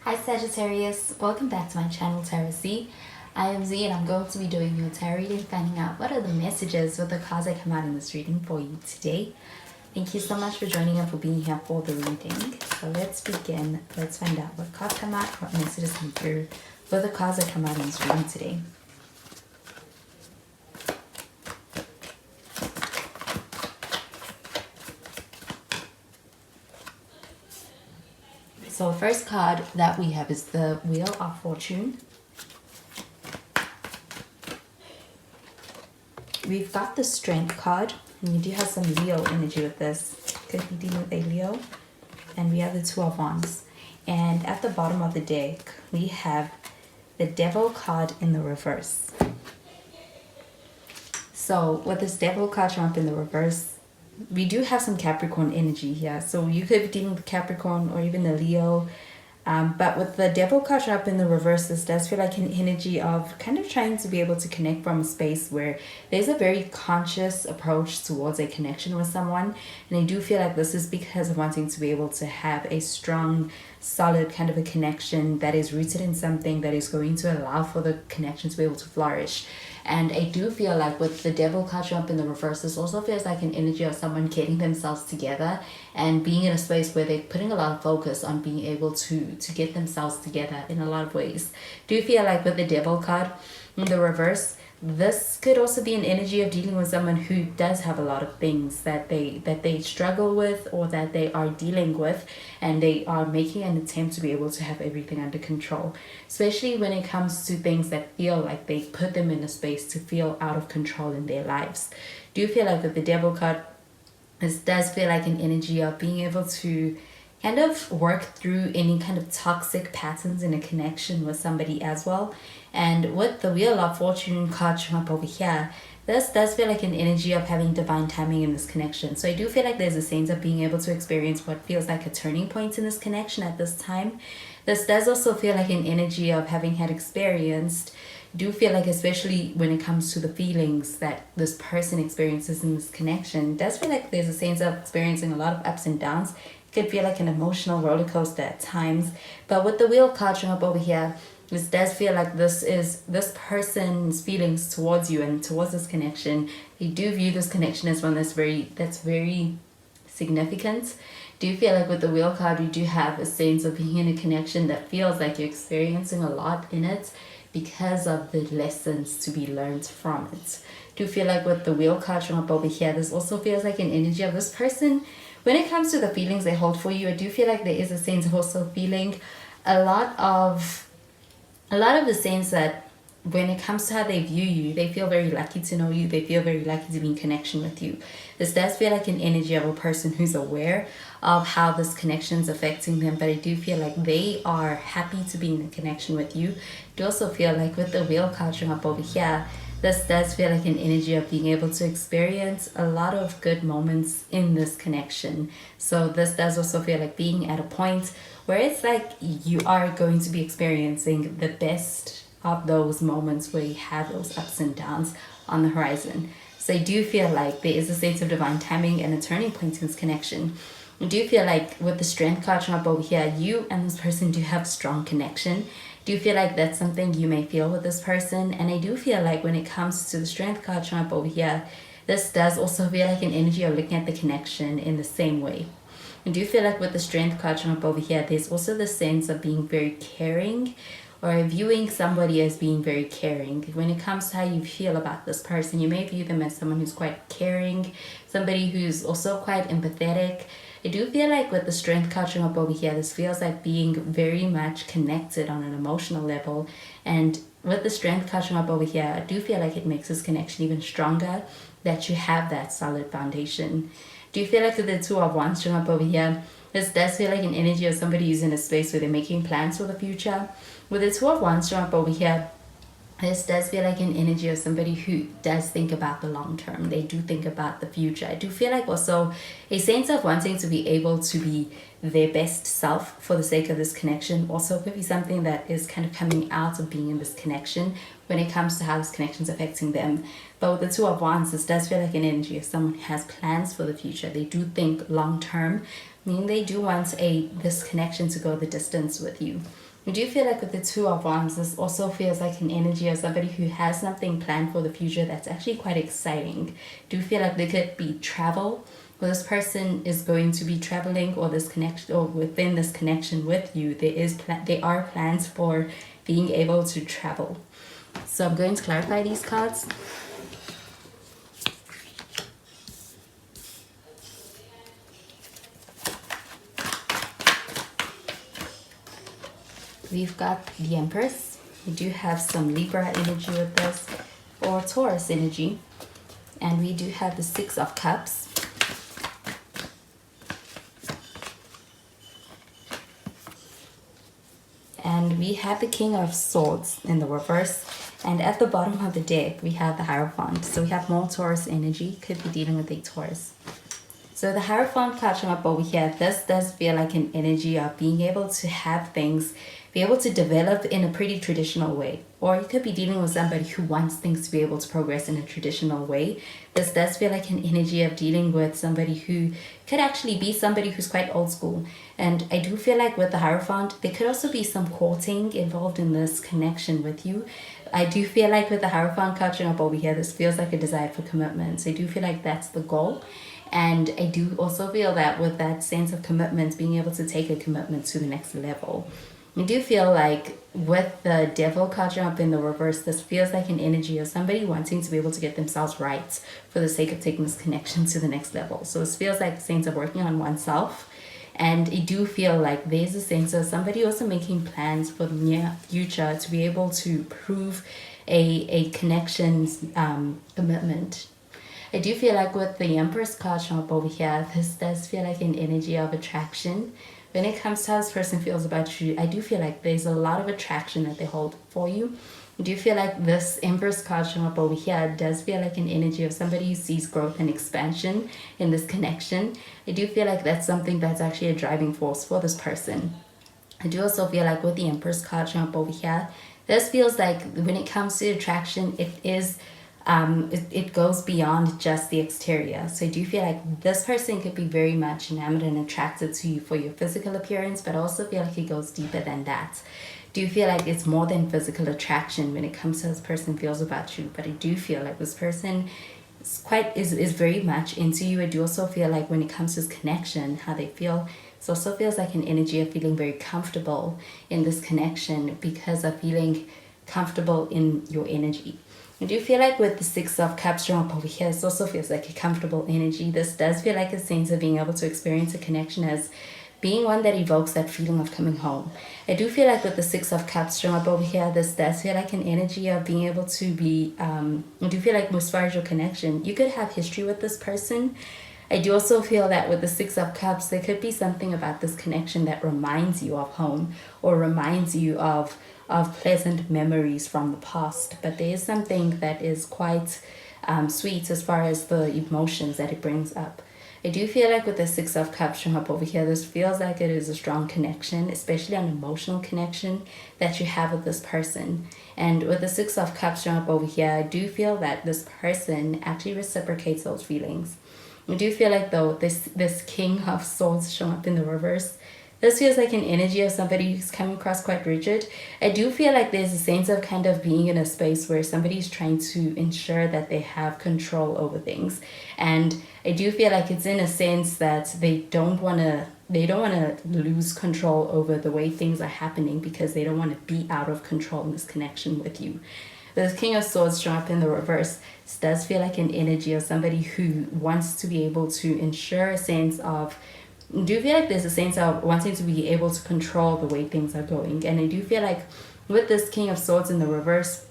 Hi Sagittarius, welcome back to my channel Tarot Z. I am Z and I'm going to be doing your tarot reading, finding out what are the messages with the cards that come out in this reading for you today. Thank you so much for joining and for being here for the reading. So let's begin. Let's find out what cards come out, what messages come through for the cards that come out in this reading today. So the first card that we have is the Wheel of Fortune. We've got the Strength card, and we do have some Leo energy with this. Could be dealing with a Leo. And we have the Two of Wands. And at the bottom of the deck, we have the Devil card in the reverse. So with this Devil card showing up in the reverse, we do have some Capricorn energy here. So you could be dealing with Capricorn or even a Leo. But with the Devil card showing up in the reverse, this does feel like an energy of kind of trying to be able to connect from a space where there's a very conscious approach towards a connection with someone. And I do feel like this is because of wanting to be able to have a strong, solid kind of a connection that is rooted in something that is going to allow for the connection to be able to flourish. And I do feel like with the Devil card showing up in the reverse, this also feels like an energy of someone getting themselves together and being in a space where they're putting a lot of focus on being able to get themselves together in a lot of ways. Do you feel like with the Devil card in the reverse, this could also be an energy of dealing with someone who does have a lot of things that they struggle with or that they are dealing with, and they are making an attempt to be able to have everything under control, especially when it comes to things that feel like they put them in a space to feel out of control in their lives. Do you feel like with the Devil card, this does feel like an energy of being able to kind of work through any kind of toxic patterns in a connection with somebody as well? And with the Wheel of Fortune card showing up over here, this does feel like an energy of having divine timing in this connection. So I do feel like there's a sense of being able to experience what feels like a turning point in this connection at this time. This does also feel like an energy of having had experienced, do feel like, especially when it comes to the feelings that this person experiences in this connection, does feel like there's a sense of experiencing a lot of ups and downs. It could feel like an emotional roller coaster at times. But with the Wheel card showing up over here, this does feel like this person's feelings towards you and towards this connection. They do view this connection as one that's very significant. Do you feel like with the Wheel card, you do have a sense of being in a connection that feels like you're experiencing a lot in it because of the lessons to be learned from it? Do you feel like with the Wheel card showing up over here, this also feels like an energy of this person, when it comes to the feelings they hold for you, I do feel like there is a sense of also feeling a lot of the sense that when it comes to how they view you, they feel very lucky to know you. They feel very lucky to be in connection with you. This does feel like an energy of a person who's aware of how this connection is affecting them, but I do feel like they are happy to be in a connection with you. I do also feel like with the Wheel card showing up over here, this does feel like an energy of being able to experience a lot of good moments in this connection. So this does also feel like being at a point where it's like you are going to be experiencing the best of those moments where you have those ups and downs on the horizon. So I do feel like there is a sense of divine timing and a turning point in this connection. I do feel like with the Strength card showing up over here, you and this person do have strong connection. Do you feel like that's something you may feel with this person? And I do feel like when it comes to the Strength card showing up over here, this does also feel like an energy of looking at the connection in the same way. I do feel like with the Strength card showing up over here, there's also the sense of being very caring, or viewing somebody as being very caring. When it comes to how you feel about this person, you may view them as someone who's quite caring, somebody who's also quite empathetic. I do feel like with the Strength card showing up over here, this feels like being very much connected on an emotional level. And with the Strength card showing up over here, I do feel like it makes this connection even stronger, that you have that solid foundation. Do you feel like with the Two of Wands showing up over here, this does feel like an energy of somebody who's in a space where they're making plans for the future? With the Two of Wands showing up over here, this does feel like an energy of somebody who does think about the long term. They do think about the future. I do feel like also a sense of wanting to be able to be their best self for the sake of this connection also could be something that is kind of coming out of being in this connection when it comes to how this connection is affecting them. But with the Two of Wands, this does feel like an energy of someone who has plans for the future. They do think long term, meaning they do want this connection to go the distance with you. I do feel like with the Two of Wands, this also feels like an energy of somebody who has something planned for the future that's actually quite exciting. I do feel like there could be travel, or this person is going to be traveling, or this connection, or within this connection with you, there are plans for being able to travel. So I'm going to clarify these cards. We've got the Empress. We do have some Libra energy with this, or Taurus energy. And we do have the Six of Cups. And we have the King of Swords in the reverse. And at the bottom of the deck, we have the Hierophant. So we have more Taurus energy. Could be dealing with a Taurus. So the Hierophant card showing up over here, this does feel like an energy of being able to have things, be able to develop in a pretty traditional way. Or you could be dealing with somebody who wants things to be able to progress in a traditional way. This does feel like an energy of dealing with somebody who could actually be somebody who's quite old school. And I do feel like with the Hierophant, there could also be some courting involved in this connection with you. I do feel like with the Hierophant card showing up over here, this feels like a desire for commitment. So I do feel like that's the goal. And I do also feel that with that sense of commitment, being able to take a commitment to the next level. I do feel like with the Devil card up in the reverse, this feels like an energy of somebody wanting to be able to get themselves right for the sake of taking this connection to the next level. So this feels like a sense of working on oneself. And I do feel like there's a sense of somebody also making plans for the near future to be able to prove a connection's commitment. I do feel like with the Empress card showing up over here, this does feel like an energy of attraction. When it comes to how this person feels about you, I do feel like there's a lot of attraction that they hold for you. I do feel like this Empress card showing up over here does feel like an energy of somebody who sees growth and expansion in this connection. I do feel like that's something that's actually a driving force for this person. I do also feel like with the Empress card showing up over here, this feels like when it comes to attraction, it goes beyond just the exterior. So I do feel like this person could be very much enamored and attracted to you for your physical appearance, but I also feel like it goes deeper than that. I do feel like it's more than physical attraction when it comes to how this person feels about you, but I do feel like this person is very much into you. I do also feel like when it comes to this connection, how they feel, it also feels like an energy of feeling very comfortable in this connection because of feeling comfortable in your energy. I do feel like with the Six of Cups showing up over here, this also feels like a comfortable energy. This does feel like a sense of being able to experience a connection as being one that evokes that feeling of coming home. I do feel like with the Six of Cups showing up over here, this does feel like an energy of being able to be, I do feel like as far as your connection, you could have history with this person. I do also feel that with the Six of Cups, there could be something about this connection that reminds you of home or reminds you of pleasant memories from the past. But there is something that is quite sweet as far as the emotions that it brings up. I do feel like with the Six of Cups showing up over here, this feels like it is a strong connection, especially an emotional connection that you have with this person. And with the Six of Cups showing up over here, I do feel that this person actually reciprocates those feelings. I do feel like though this King of Swords showing up in the reverse, this feels like an energy of somebody who's coming across quite rigid. I do feel like there's a sense of kind of being in a space where somebody's trying to ensure that they have control over things. And I do feel like it's in a sense that they don't want to lose control over the way things are happening because they don't want to be out of control in this connection with you. The King of Swords showing up in the reverse, this does feel like an energy of somebody who wants to be able to ensure a sense of, do feel like there's a sense of wanting to be able to control the way things are going. And I do feel like with this King of Swords in the reverse,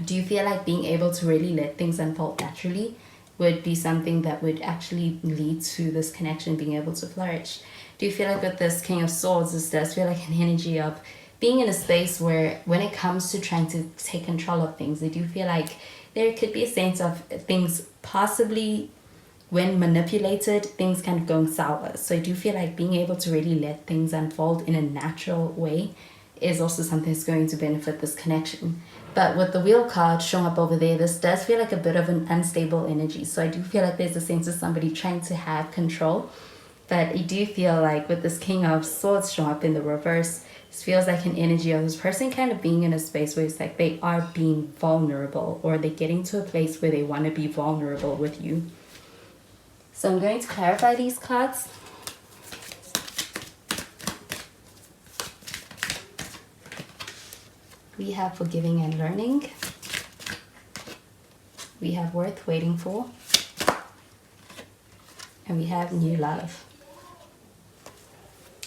do you feel like being able to really let things unfold naturally would be something that would actually lead to this connection being able to flourish? Do you feel like with this King of Swords, this does feel like an energy of being in a space where when it comes to trying to take control of things, I do feel like there could be a sense of things possibly, when manipulated, things kind of going sour. So I do feel like being able to really let things unfold in a natural way is also something that's going to benefit this connection. But with the Wheel card showing up over there, this does feel like a bit of an unstable energy. So I do feel like there's a sense of somebody trying to have control, But I do feel like with this King of Swords showing up in the reverse, this feels like an energy of this person kind of being in a space where it's like they are being vulnerable, or they're getting to a place where they want to be vulnerable with you. So I'm going to clarify these cards. We have forgiving and learning. We have worth waiting for. And we have new love.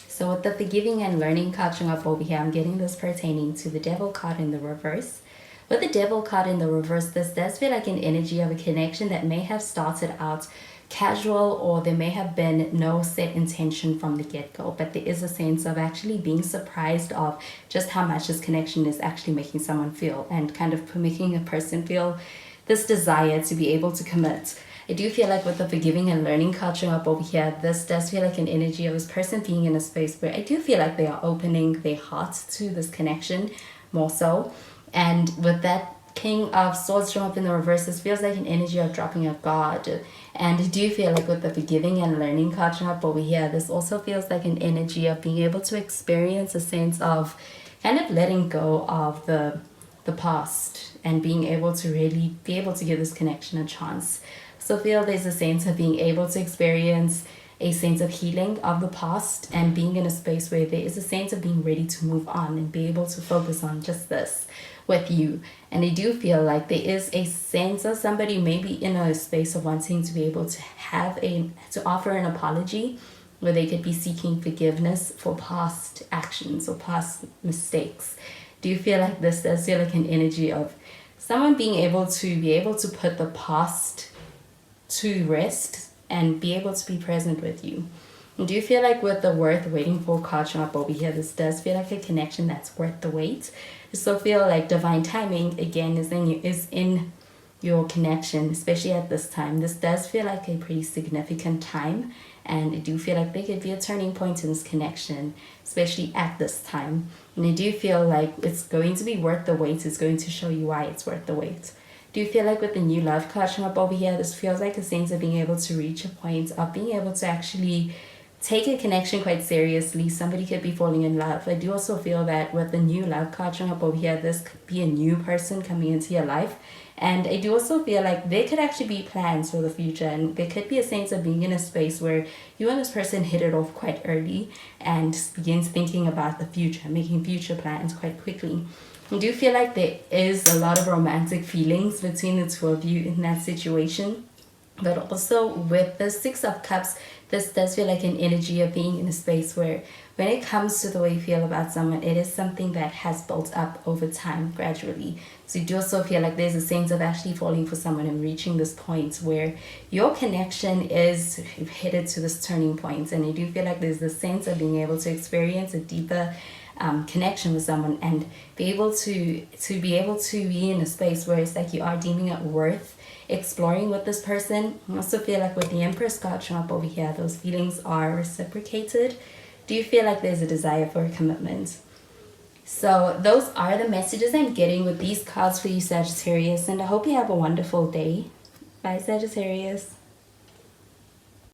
So with the forgiving and learning card showing up over here, I'm getting this pertaining to the Devil card in the reverse. With the Devil card in the reverse, this does feel like an energy of a connection that may have started out casual, or there may have been no set intention from the get-go, but there is a sense of actually being surprised of just how much this connection is actually making someone feel, and kind of making a person feel this desire to be able to commit. I do feel like with the forgiving and learning card showing up over here, this does feel like an energy of this person being in a space where I do feel like they are opening their hearts to this connection more so. And with that King of Swords showing up in the reverse, this feels like an energy of dropping a guard. And I do feel like with the forgiving and learning card showing up over here, this also feels like an energy of being able to experience a sense of kind of letting go of the past, and being able to really be able to give this connection a chance. So I feel there's a sense of being able to experience a sense of healing of the past, and being in a space where there is a sense of being ready to move on and be able to focus on just this with you. And I do feel like there is a sense of somebody maybe in a space of wanting to be able to to offer an apology, where they could be seeking forgiveness for past actions or past mistakes. Do you feel like this does feel like an energy of someone being able to put the past to rest and be able to be present with you? And do you feel like with the worth waiting for card showing up over here, this does feel like a connection that's worth the wait? I still feel like divine timing again is in your connection, especially at this time. This does feel like a pretty significant time, and I do feel like there could be a turning point in this connection, especially at this time. And I do feel like it's going to be worth the wait. It's going to show you why it's worth the wait. Do you feel like with the new love card showing up over here, this feels like a sense of being able to reach a point of being able to actually take a connection quite seriously? Somebody could be falling in love. I do also feel that with the new love card showing up over here, this could be a new person coming into your life. And I do also feel like there could actually be plans for the future, and there could be a sense of being in a space where you and this person hit it off quite early and begins thinking about the future, making future plans quite quickly. I do feel like there is a lot of romantic feelings between the two of you in that situation. But also with the Six of Cups, this does feel like an energy of being in a space where when it comes to the way you feel about someone, it is something that has built up over time gradually. So you do also feel like there's a sense of actually falling for someone and reaching this point where your connection is headed to this turning point. And I do feel like there's this sense of being able to experience a deeper connection with someone, and be able to be in a space where it's like you are deeming it worth exploring with this person. I also feel like with the Empress card showing up over here, those feelings are reciprocated. Do you feel like there's a desire for a commitment? So those are the messages I'm getting with these cards for you, Sagittarius, and I hope you have a wonderful day. Bye, Sagittarius.